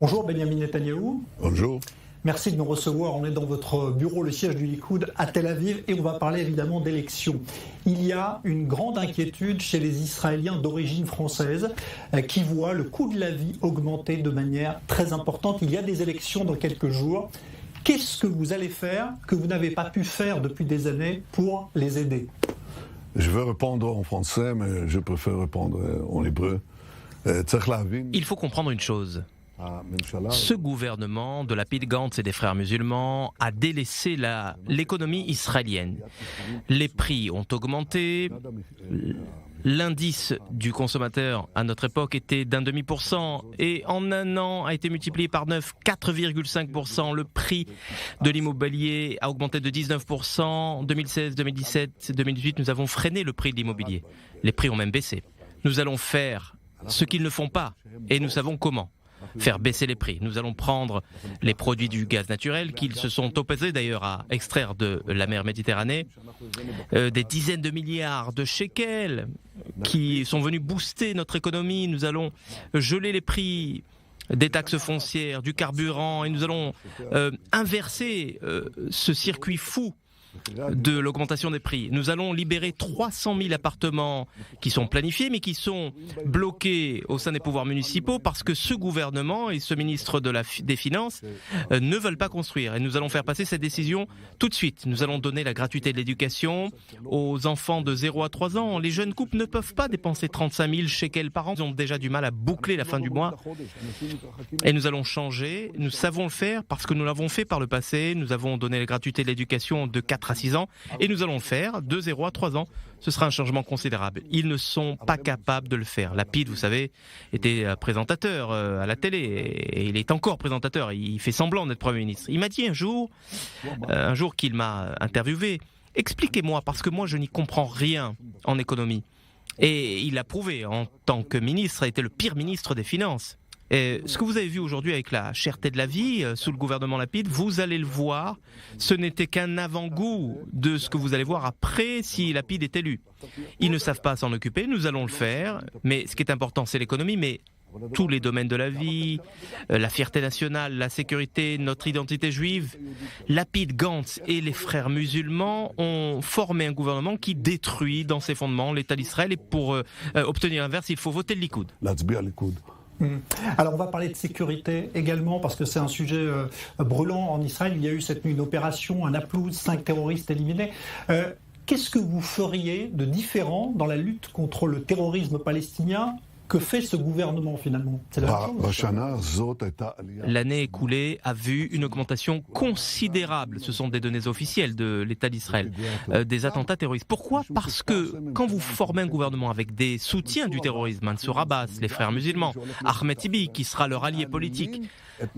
Bonjour Benjamin Netanyahou. Bonjour. Merci de nous recevoir. On est dans votre bureau, le siège du Likoud à Tel Aviv, et on va parler évidemment d'élections. Il y a une grande inquiétude chez les Israéliens d'origine française qui voient le coût de la vie augmenter de manière très importante. Il y a des élections dans quelques jours. Qu'est-ce que vous allez faire que vous n'avez pas pu faire depuis des années pour les aider? Je vais répondre en français, mais je préfère répondre en hébreu. Il faut comprendre une chose. Ce gouvernement de Lapid, Gantz et des frères musulmans a délaissé l'économie israélienne. Les prix ont augmenté. L'indice du consommateur à notre époque était d'0,5% et en un an a été multiplié par 9, 4,5%. Le prix de l'immobilier a augmenté de 19%. 2016, 2017, 2018, nous avons freiné le prix de l'immobilier. Les prix ont même baissé. Nous allons faire ce qu'ils ne font pas et nous savons comment. Faire baisser les prix. Nous allons prendre les produits du gaz naturel qu'ils se sont opposés d'ailleurs à extraire de la mer Méditerranée, des dizaines de milliards de shekels qui sont venus booster notre économie. Nous allons geler les prix des taxes foncières, du carburant et nous allons inverser ce circuit fou de l'augmentation des prix. Nous allons libérer 300 000 appartements qui sont planifiés mais qui sont bloqués au sein des pouvoirs municipaux parce que ce gouvernement et ce ministre des Finances ne veulent pas construire. Et nous allons faire passer cette décision tout de suite. Nous allons donner la gratuité de l'éducation aux enfants de 0 à 3 ans. Les jeunes couples ne peuvent pas dépenser 35 000 shekels par an. Ils ont déjà du mal à boucler la fin du mois. Et nous allons changer. Nous savons le faire parce que nous l'avons fait par le passé. Nous avons donné la gratuité de l'éducation de 4 à 6 ans et nous allons le faire de 0 à 3 ans. Ce sera un changement considérable. Ils ne sont pas capables de le faire. Lapid, vous savez, était présentateur à la télé et il est encore présentateur. Il fait semblant d'être Premier ministre. Il m'a dit un jour qu'il m'a interviewé, expliquez-moi parce que moi je n'y comprends rien en économie. Et il l'a prouvé en tant que ministre, il a été le pire ministre des Finances. Et ce que vous avez vu aujourd'hui avec la cherté de la vie sous le gouvernement Lapid, vous allez le voir, ce n'était qu'un avant-goût de ce que vous allez voir après si Lapid est élu. Ils ne savent pas s'en occuper, nous allons le faire, mais ce qui est important c'est l'économie, mais tous les domaines de la vie, la fierté nationale, la sécurité, notre identité juive, Lapid, Gantz et les frères musulmans ont formé un gouvernement qui détruit dans ses fondements l'État d'Israël et pour obtenir l'inverse, il faut voter le Likoud. Alors on va parler de sécurité également parce que c'est un sujet brûlant en Israël. Il y a eu cette nuit une opération, un Naplouse, 5 terroristes éliminés. Qu'est-ce que vous feriez de différent dans la lutte contre le terrorisme palestinien? Que fait ce gouvernement finalement? C'est la même chose. L'année écoulée a vu une augmentation considérable, ce sont des données officielles de l'État d'Israël, des attentats terroristes. Pourquoi? Parce que quand vous formez un gouvernement avec des soutiens du terrorisme, Mansour Abbas, les frères musulmans, Ahmed Tibi qui sera leur allié politique,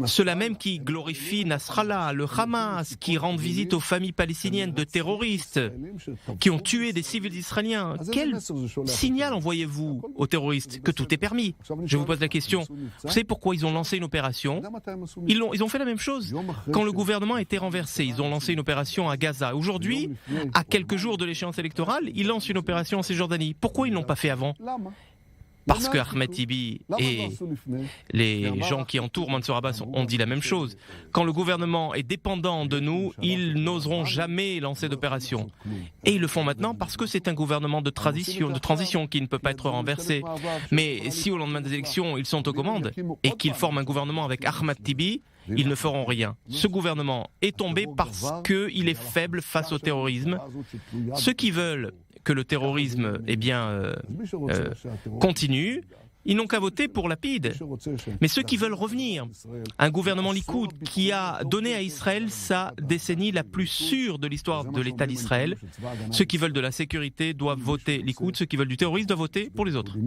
ceux-là même qui glorifient Nasrallah, le Hamas, qui rendent visite aux familles palestiniennes de terroristes, qui ont tué des civils israéliens, quel signal envoyez-vous aux terroristes? Que tout est permis. Je vous pose la question. Vous savez pourquoi ils ont lancé une opération? Ils ont fait la même chose. Quand le gouvernement a été renversé, ils ont lancé une opération à Gaza. Aujourd'hui, à quelques jours de l'échéance électorale, ils lancent une opération en Cisjordanie. Pourquoi ils ne l'ont pas fait avant? Parce que Ahmed Tibi et les gens qui entourent Mansour Abbas ont dit la même chose. Quand le gouvernement est dépendant de nous, ils n'oseront jamais lancer d'opération. Et ils le font maintenant parce que c'est un gouvernement de transition qui ne peut pas être renversé. Mais si au lendemain des élections, ils sont aux commandes et qu'ils forment un gouvernement avec Ahmed Tibi, ils ne feront rien. Ce gouvernement est tombé parce qu'il est faible face au terrorisme. Ceux qui veulent que le terrorisme continue, ils n'ont qu'à voter pour Lapid. Mais ceux qui veulent revenir, un gouvernement Likoud qui a donné à Israël sa décennie la plus sûre de l'histoire de l'État d'Israël, ceux qui veulent de la sécurité doivent voter Likoud, ceux qui veulent du terrorisme doivent voter pour les autres.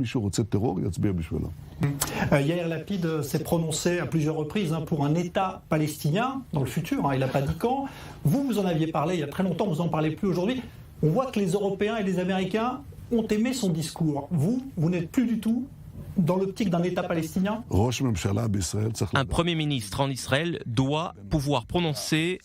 Yair Lapid s'est prononcé à plusieurs reprises pour un État palestinien dans le futur, il n'a pas dit quand. Vous en aviez parlé il y a très longtemps, vous n'en parlez plus aujourd'hui. On voit que les Européens et les Américains ont aimé son discours. Vous n'êtes plus du tout dans l'optique d'un État palestinien? Un Premier ministre en Israël doit pouvoir prononcer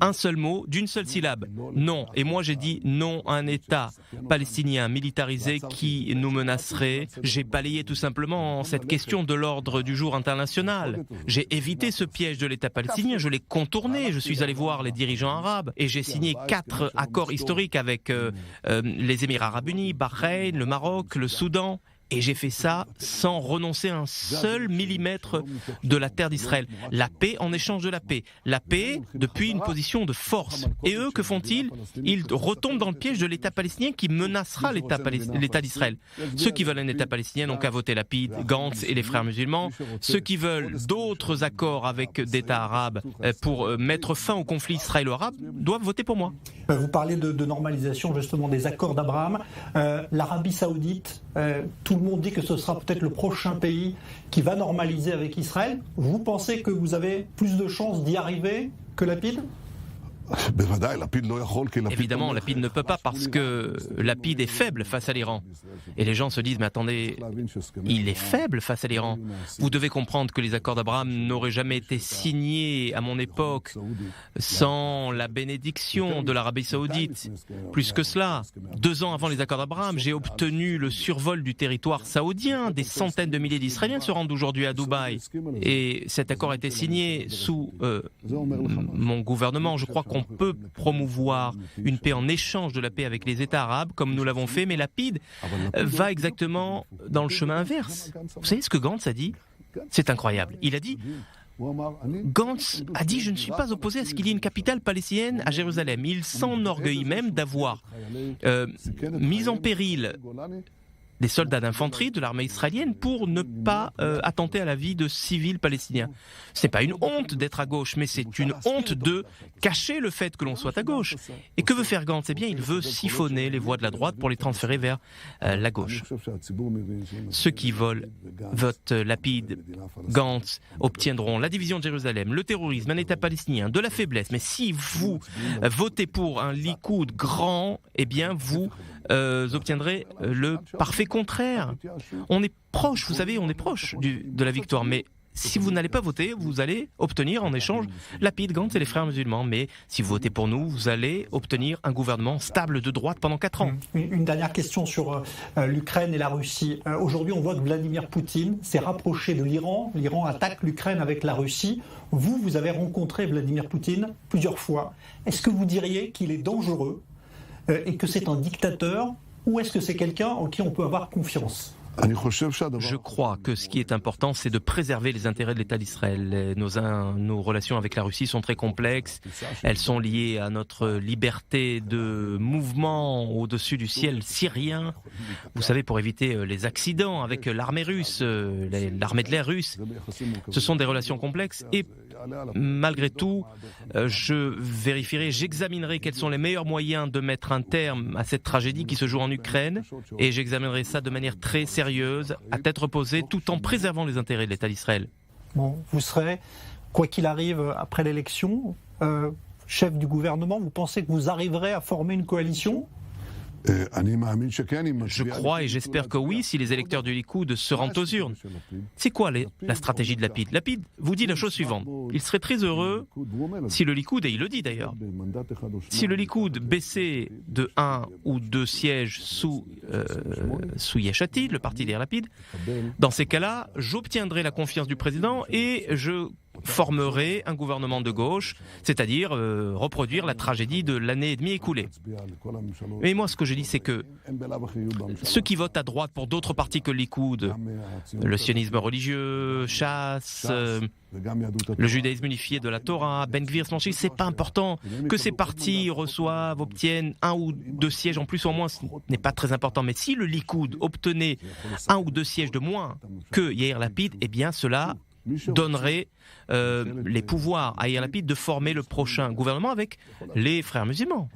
un seul mot, d'une seule syllabe. Non. Et moi j'ai dit non à un État palestinien militarisé qui nous menacerait. J'ai balayé tout simplement cette question de l'ordre du jour international. J'ai évité ce piège de l'État palestinien, je l'ai contourné. Je suis allé voir les dirigeants arabes et j'ai signé 4 accords historiques avec les Émirats arabes unis, Bahreïn, le Maroc, le Soudan. Et j'ai fait ça sans renoncer un seul millimètre de la terre d'Israël. La paix en échange de la paix. La paix depuis une position de force. Et eux, que font-ils? Ils retombent dans le piège de l'État palestinien qui menacera l'État d'Israël. Ceux qui veulent un État palestinien n'ont qu'à voter Lapid, Gantz et les frères musulmans. Ceux qui veulent d'autres accords avec d'États arabes pour mettre fin au conflit israélo-arabe doivent voter pour moi. Vous parlez de normalisation justement des accords d'Abraham. L'Arabie Saoudite, tout le monde dit que ce sera peut-être le prochain pays qui va normaliser avec Israël. Vous pensez que vous avez plus de chances d'y arriver que Lapid ? Évidemment, Lapid ne peut pas parce que Lapid est faible face à l'Iran. Et les gens se disent, mais attendez, il est faible face à l'Iran. Vous devez comprendre que les accords d'Abraham n'auraient jamais été signés à mon époque sans la bénédiction de l'Arabie Saoudite. Plus que cela, 2 ans avant les accords d'Abraham, j'ai obtenu le survol du territoire saoudien. Des centaines de milliers d'Israéliens se rendent aujourd'hui à Dubaï. Et cet accord a été signé sous mon gouvernement. Je crois qu'on peut promouvoir une paix en échange de la paix avec les États arabes, comme nous l'avons fait, mais Lapid va exactement dans le chemin inverse. Vous savez ce que Gantz a dit? C'est incroyable. Il a dit, Gantz a dit, je ne suis pas opposé à ce qu'il y ait une capitale palestinienne à Jérusalem. Il s'enorgueillit même d'avoir mis en péril des soldats d'infanterie de l'armée israélienne pour ne pas attenter à la vie de civils palestiniens. Ce n'est pas une honte d'être à gauche, mais c'est une honte de cacher le fait que l'on soit à gauche. Et que veut faire Gantz? Eh bien, il veut siphonner les voix de la droite pour les transférer vers la gauche. Ceux qui votent Lapid, Gantz, obtiendront la division de Jérusalem, le terrorisme, un État palestinien, de la faiblesse. Mais si vous votez pour un Likoud grand, eh bien, vous obtiendrez le parfait contraire. On est proche, vous savez, on est proche de la victoire, mais si vous n'allez pas voter, vous allez obtenir en échange Lapid, Gantz et les frères musulmans. Mais si vous votez pour nous, vous allez obtenir un gouvernement stable de droite pendant 4 ans. Une dernière question sur l'Ukraine et la Russie. Aujourd'hui, on voit que Vladimir Poutine s'est rapproché de l'Iran. L'Iran attaque l'Ukraine avec la Russie. Vous avez rencontré Vladimir Poutine plusieurs fois. Est-ce que vous diriez qu'il est dangereux et que c'est un dictateur, ou est-ce que c'est quelqu'un en qui on peut avoir confiance? Je crois que ce qui est important, c'est de préserver les intérêts de l'État d'Israël. Nos relations avec la Russie sont très complexes. Elles sont liées à notre liberté de mouvement au-dessus du ciel syrien. Vous savez, pour éviter les accidents avec l'armée russe, l'armée de l'air russe. Ce sont des relations complexes et malgré tout, je vérifierai, j'examinerai quels sont les meilleurs moyens de mettre un terme à cette tragédie qui se joue en Ukraine et j'examinerai ça de manière très sérieuse, à tête reposée, tout en préservant les intérêts de l'État d'Israël. Bon, vous serez, quoi qu'il arrive après l'élection, chef du gouvernement, vous pensez que vous arriverez à former une coalition ? Je crois et j'espère que oui, si les électeurs du Likoud se rendent aux urnes. C'est quoi la stratégie de Lapid? Lapid vous dit la chose suivante. Il serait très heureux si le Likoud, et il le dit d'ailleurs, si le Likoud baissait de 1 ou 2 sièges sous Yesh Atid, le parti d'Yair Lapid, dans ces cas-là, j'obtiendrai la confiance du président et je formerait un gouvernement de gauche, c'est-à-dire reproduire la tragédie de l'année et demie écoulée. Mais moi, ce que je dis, c'est que ceux qui votent à droite pour d'autres partis que le Likoud, le sionisme religieux, Chass, le judaïsme unifié de la Torah, Ben Gvir, c'est pas important que ces partis obtiennent 1 ou 2 sièges en plus ou en moins, ce n'est pas très important. Mais si le Likoud obtenait 1 ou 2 sièges de moins que Yair Lapid, eh bien cela donnerait les pouvoirs à Yair Lapid de former le prochain gouvernement avec les frères musulmans.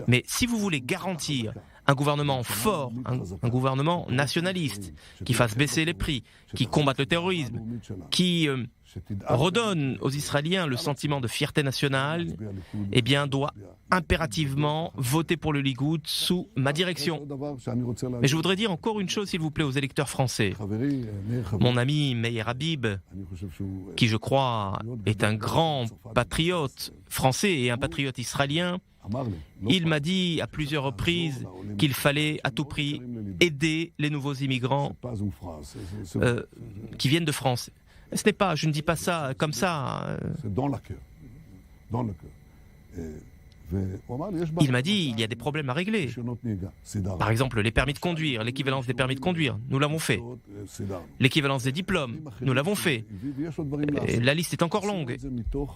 Mais si vous voulez garantir un gouvernement fort, un gouvernement nationaliste, qui fasse baisser les prix, qui combatte le terrorisme, qui redonne aux Israéliens le sentiment de fierté nationale, eh bien, doit impérativement voter pour le Likoud sous ma direction. Mais je voudrais dire encore une chose, s'il vous plaît, aux électeurs français. Mon ami Meir Habib, qui je crois est un grand patriote français et un patriote israélien, il m'a dit à plusieurs reprises qu'il fallait à tout prix aider les nouveaux immigrants qui viennent de France. Ce n'est pas, je ne dis pas ça comme ça. C'est dans le cœur. Dans le cœur. Il m'a dit il y a des problèmes à régler. Par exemple, les permis de conduire, l'équivalence des permis de conduire, nous l'avons fait. L'équivalence des diplômes, nous l'avons fait. Et la liste est encore longue.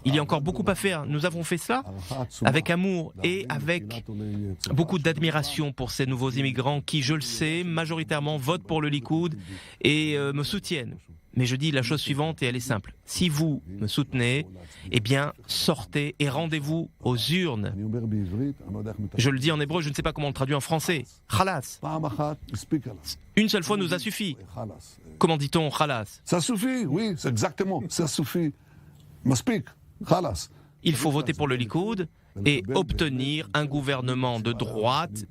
Il y a encore beaucoup à faire. Nous avons fait cela avec amour et avec beaucoup d'admiration pour ces nouveaux immigrants qui, je le sais, majoritairement votent pour le Likoud et me soutiennent. Mais je dis la chose suivante et elle est simple. Si vous me soutenez, eh bien, sortez et rendez-vous aux urnes. Je le dis en hébreu, je ne sais pas comment on le traduit en français. Khalas. Une seule fois nous a suffi. Comment dit-on khalas? Ça suffit, oui, c'est exactement. Ça suffit. Maspik, khalas. Il faut voter pour le Likoud et obtenir un gouvernement de droite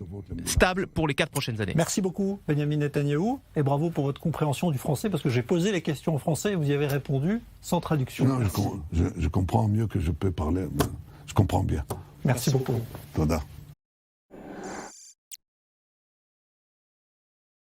stable pour les 4 prochaines années. Merci beaucoup, Benjamin Netanyahou, et bravo pour votre compréhension du français, parce que j'ai posé les questions en français et vous y avez répondu sans traduction. Non, je comprends mieux que je peux parler. Je comprends bien. Merci beaucoup. Toda.